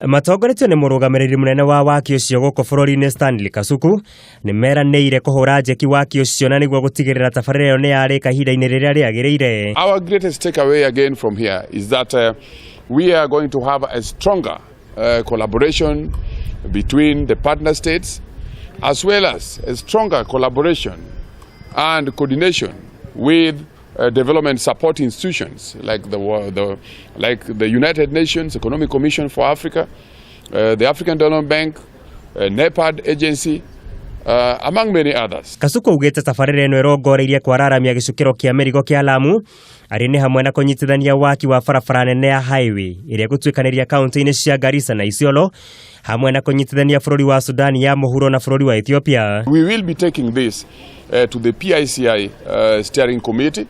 Matongoretio ni murugamiriri munene wa waaki ucio guku bururi-ini Stanley Kasuku ni meranĩire kuhura njeki waaki ucio na niguo gutigirira tabarira iyo ni yarika ihinda-ini riria riagiriire. Our greatest takeaway again from here is that we are going to have a stronger collaboration between the partner states, as well as a stronger collaboration and coordination with development support institutions like the United Nations Economic Commission for Africa, the African Development Bank, NEPAD agency, among many others. Kasuku ugite tabarira ino irongoreirie kwararamia gicukiro kia mirigo kia Lamu ari ni hamwe na kunyitithania waki wa barabara nene ya highway iria gutukaniria kaunti-ini cia Garissa na Isiolo hamwe na kunyitithania bururi wa Sudan ya muhuro na bururi wa Ethiopia. We will be taking this to the PICI steering committee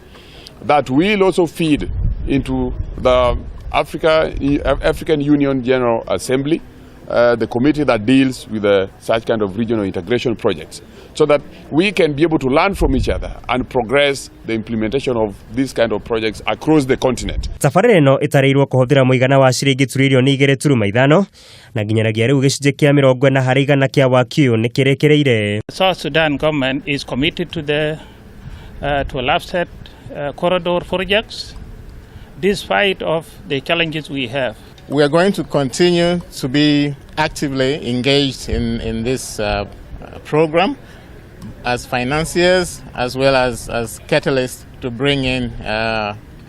that will also feed into the African Union General Assembly, the committee that deals with such kind of regional integration projects, so that we can be able to learn from each other and progress the implementation of these kind of projects across the continent. Tabarira ino itareirwo kuhuthira muigana wa ciringi trilioni 2.5 na nginyanagia riu gicunji kia 40% kia waki ni kirikiriire. South Sudan government is committed to to Lappset corridor projects, despite of the challenges we have. We are going to continue to be actively engaged in this program as financiers as well as catalysts to bring in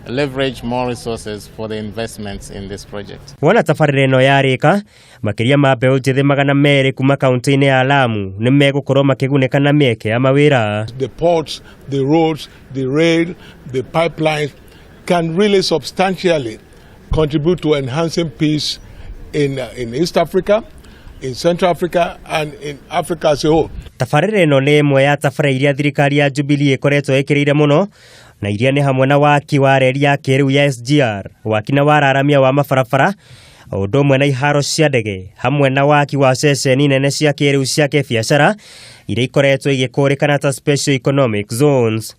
leverage more resources for the investments in this project. Wana tabarira ino yarika makiria ma mbeũ njithi 200 kuma kaunti-ini ya Lamu ni megukorwo makigunika na mieke ya mawira. The ports, the roads, the rail, the pipelines can really substantially contribute to enhancing peace in East Africa, in Central Africa and in Africa as a whole. Tabarira ino ni imwe ya tabarira iria thirikari ya Jubilee ikoretwo ikiriire muno na iria ni hamwe na waaki wa reri ya kiriu ya SGR, waaki na wararamia wa mabarabara, ũndũ ũmwe na iharo cia ndege, hamwe na waaki wa ceceni nene cia kiriu cia kibiacara iria ikoretwo igĩkũrĩkana ta special economic zones.